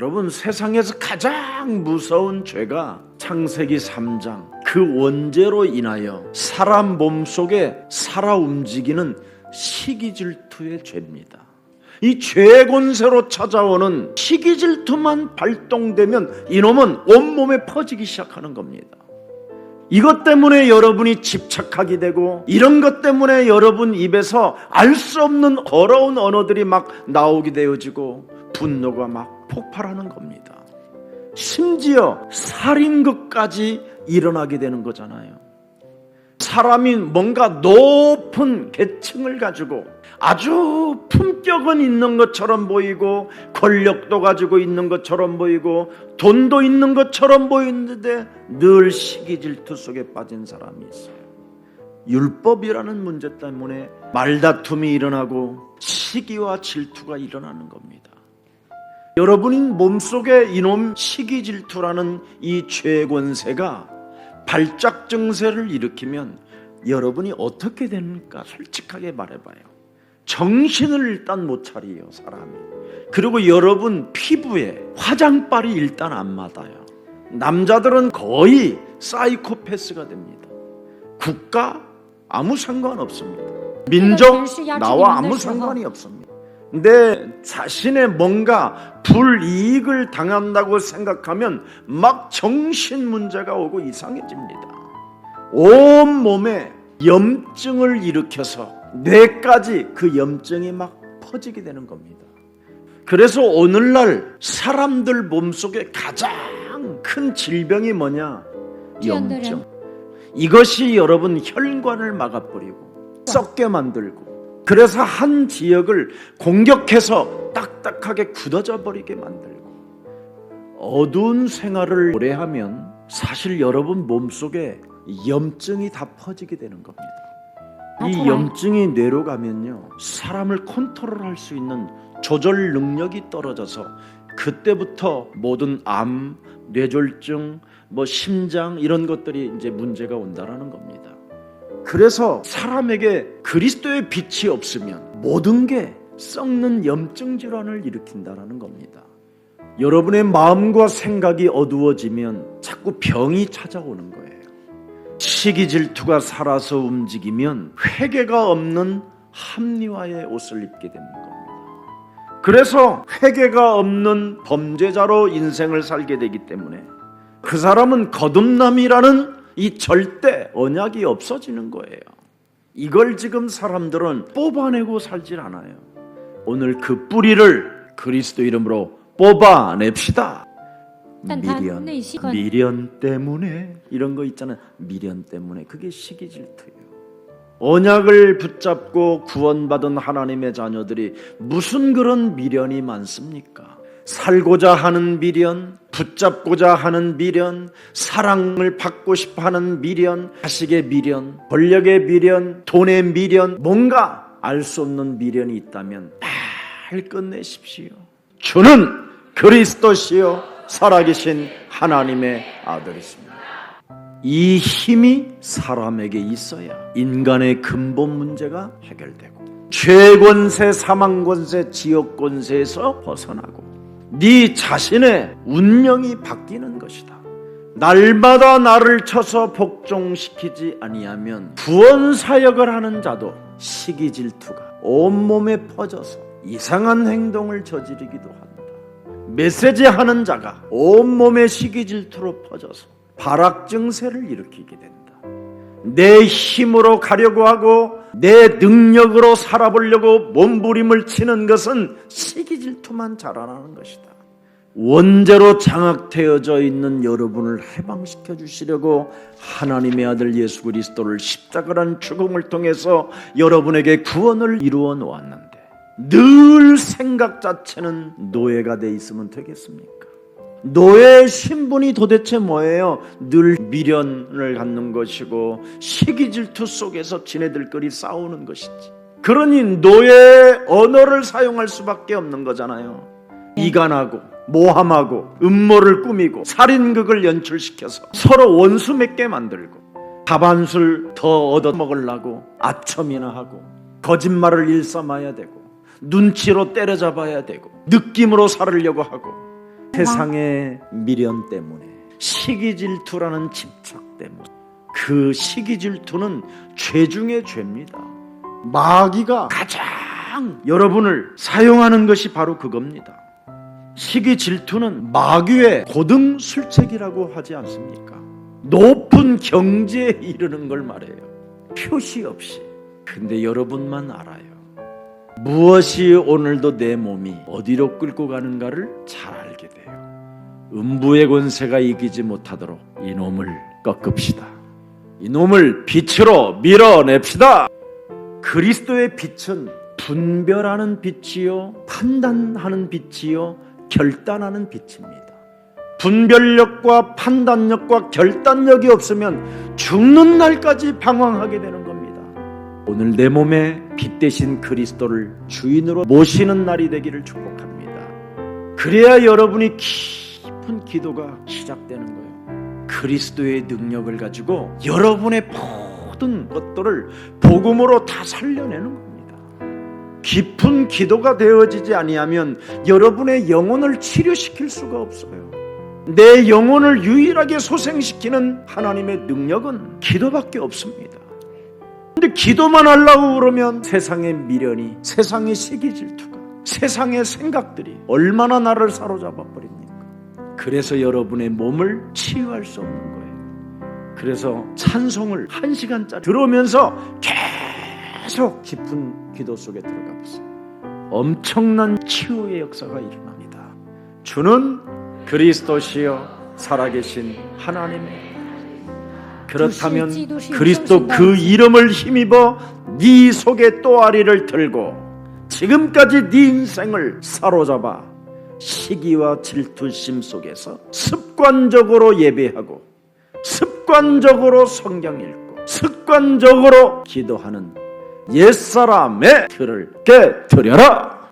여러분, 세상에서 가장 무서운 죄가 창세기 3장 그 원죄로 인하여 사람 몸속에 살아 움직이는 시기질투의 죄입니다. 이 죄의 권세로 찾아오는 시기질투만 발동되면 이놈은 온몸에 퍼지기 시작하는 겁니다. 이것 때문에 여러분이 집착하게 되고, 이런 것 때문에 여러분 입에서 알 수 없는 더러운 언어들이 막 나오게 되어지고 분노가 막 폭발하는 겁니다. 심지어 살인것까지 일어나게 되는 거잖아요. 사람이 뭔가 높은 계층을 가지고 아주 품격은 있는 것처럼 보이고, 권력도 가지고 있는 것처럼 보이고, 돈도 있는 것처럼 보이는데 늘 시기질투 속에 빠진 사람이 있어요. 율법이라는 문제 때문에 말다툼이 일어나고 시기와 질투가 일어나는 겁니다. 여러분이 몸속에 이놈 시기질투라는 이 죄의 권세가 발작 증세를 일으키면 여러분이 어떻게 되는가 솔직하게 말해봐요. 정신을 일단 못 차려요, 사람이. 그리고 여러분 피부에 화장빨이 일단 안 맞아요. 남자들은 거의 사이코패스가 됩니다. 국가 아무 상관없습니다. 민족 나와 아무 상관이 없습니다. 내 자신의 뭔가 불이익을 당한다고 생각하면 막 정신 문제가 오고 이상해집니다. 온몸에 염증을 일으켜서 뇌까지 그 염증이 막 퍼지게 되는 겁니다. 그래서 오늘날 사람들 몸속에 가장 큰 질병이 뭐냐? 염증. 이것이 여러분 혈관을 막아버리고 썩게 만들고, 그래서 한 지역을 공격해서 딱딱하게 굳어져 버리게 만들고, 어두운 생활을 오래 하면 사실 여러분 몸속에 염증이 다 퍼지게 되는 겁니다. 이 염증이 뇌로 가면요, 사람을 컨트롤할 수 있는 조절 능력이 떨어져서 그때부터 모든 암, 뇌졸중, 심장 이런 것들이 이제 문제가 온다라는 겁니다. 그래서 사람에게 그리스도의 빛이 없으면 모든 게 썩는 염증 질환을 일으킨다라는 겁니다. 여러분의 마음과 생각이 어두워지면 자꾸 병이 찾아오는 거예요. 시기질투가 살아서 움직이면 회개가 없는 합리화의 옷을 입게 되는 겁니다. 그래서 회개가 없는 범죄자로 인생을 살게 되기 때문에 그 사람은 거듭남이라는 이 절대 언약이 없어지는 거예요. 이걸 지금 사람들은 뽑아내고 살질 않아요. 오늘 그 뿌리를 그리스도 이름으로 뽑아냅시다. 미련 때문에, 이런 거 있잖아요. 미련 때문에. 그게 시기질투예요. 언약을 붙잡고 구원받은 하나님의 자녀들이 무슨 그런 미련이 많습니까? 살고자 하는 미련, 붙잡고자 하는 미련, 사랑을 받고 싶어 하는 미련, 자식의 미련, 권력의 미련, 돈의 미련, 뭔가 알 수 없는 미련이 있다면 잘 끝내십시오. 주는 그리스도시요 살아계신 하나님의 아들이십니다. 이 힘이 사람에게 있어야 인간의 근본 문제가 해결되고, 죄권세, 사망권세, 지옥권세에서 벗어나고 네 자신의 운명이 바뀌는 것이다. 날마다 나를 쳐서 복종시키지 아니하면 구원사역을 하는 자도 시기질투가 온몸에 퍼져서 이상한 행동을 저지르기도 합니다. 메시지하는 자가 온몸에 시기질투로 퍼져서 발악증세를 일으키게 된다. 내 힘으로 가려고 하고 내 능력으로 살아보려고 몸부림을 치는 것은 시기질투만 자라나는 것이다. 원죄로 장악되어져 있는 여러분을 해방시켜 주시려고 하나님의 아들 예수 그리스도를 십자가라는 죽음을 통해서 여러분에게 구원을 이루어 놓았는데, 늘 생각 자체는 노예가 돼 있으면 되겠습니까? 노예의 신분이 도대체 뭐예요? 늘 미련을 갖는 것이고 시기질투 속에서 지네들끼리 싸우는 것이지. 그러니 노예의 언어를 사용할 수밖에 없는 거잖아요. 이간하고 모함하고 음모를 꾸미고 살인극을 연출시켜서 서로 원수 맺게 만들고, 다반술 더 얻어먹으려고 아첨이나 하고, 거짓말을 일삼아야 되고, 눈치로 때려잡아야 되고, 느낌으로 살으려고 하고, 세상의 미련 때문에, 시기 질투라는 집착 때문에. 그 시기 질투는 죄 중에 죄입니다. 마귀가 가장 여러분을 사용하는 것이 바로 그겁니다. 시기 질투는 마귀의 고등 술책이라고 하지 않습니까? 높은 경지에 이르는 걸 말해요. 표시 없이. 근데 여러분만 알아요. 무엇이 오늘도 내 몸이 어디로 끌고 가는가를 잘 알게 돼요. 음부의 권세가 이기지 못하도록 이놈을 꺾읍시다. 이놈을 빛으로 밀어냅시다. 그리스도의 빛은 분별하는 빛이요, 판단하는 빛이요, 결단하는 빛입니다. 분별력과 판단력과 결단력이 없으면 죽는 날까지 방황하게 되는 겁니다. 오늘 내 몸에 빛 대신 그리스도를 주인으로 모시는 날이 되기를 축복합니다. 그래야 여러분이 깊은 기도가 시작되는 거예요. 그리스도의 능력을 가지고 여러분의 모든 것들을 복음으로 다 살려내는 겁니다. 깊은 기도가 되어지지 아니하면 여러분의 영혼을 치료시킬 수가 없어요. 내 영혼을 유일하게 소생시키는 하나님의 능력은 기도밖에 없습니다. 근데 기도만 하려고 그러면 세상의 미련이, 세상의 시기 질투가, 세상의 생각들이 얼마나 나를 사로잡아 버립니까? 그래서 여러분의 몸을 치유할 수 없는 거예요. 그래서 찬송을 1시간짜리 들으면서 계속 깊은 기도 속에 들어가 보세요. 엄청난 치유의 역사가 일어납니다. 주는 그리스도시여 살아계신 하나님의, 그렇다면 그리스도 그 이름을 힘입어 네 속에 또아리를 들고 지금까지 네 인생을 사로잡아 시기와 질투심 속에서 습관적으로 예배하고 습관적으로 성경 읽고 습관적으로 기도하는 옛사람의 틀을 깨뜨려라.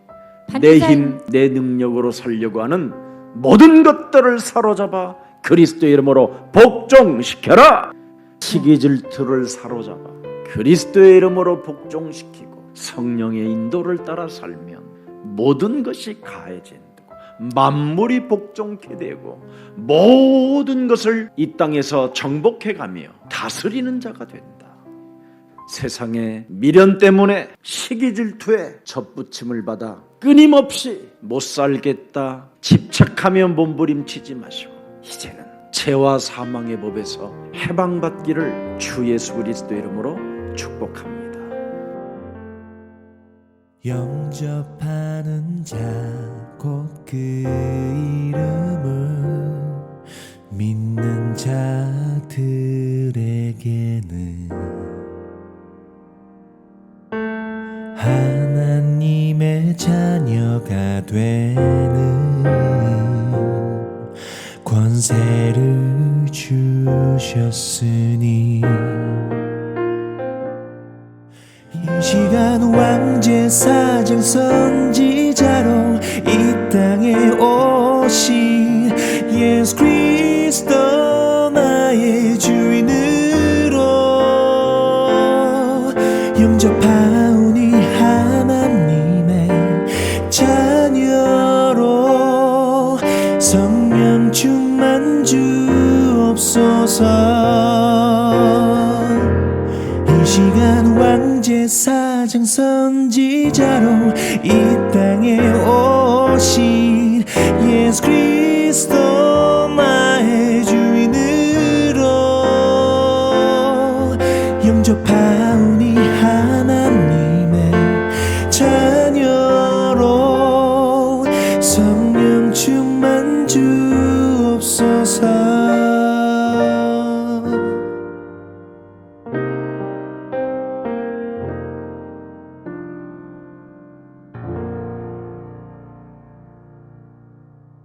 내 힘, 내 능력으로 살려고 하는 모든 것들을 사로잡아 그리스도의 이름으로 복종시켜라. 시기 질투를 사로잡아 그리스도의 이름으로 복종시키고 성령의 인도를 따라 살면 모든 것이 가해진다. 만물이 복종케 되고 모든 것을 이 땅에서 정복해가며 다스리는 자가 된다. 세상의 미련 때문에 시기 질투에 접붙임을 받아 끊임없이 못 살겠다 집착하며 몸부림치지 마시고 이제는 죄와 사망의 법에서 해방받기를 주 예수 그리스도 이름으로 축복합니다. 영접하는 자 곧 그 이름을 믿는 자들에게는 하나님의 자녀가 되는 권세를 주셨으니 이 시간 왕제 사장 선지자로 이 땅에 오신 예수 그리스도 나의 주인으로 영접하오니 하나님의 자녀로 성령 충만 주옵소서. 이 시간 왕제 사장 선지자로 이 땅에 오신 예수 그리스도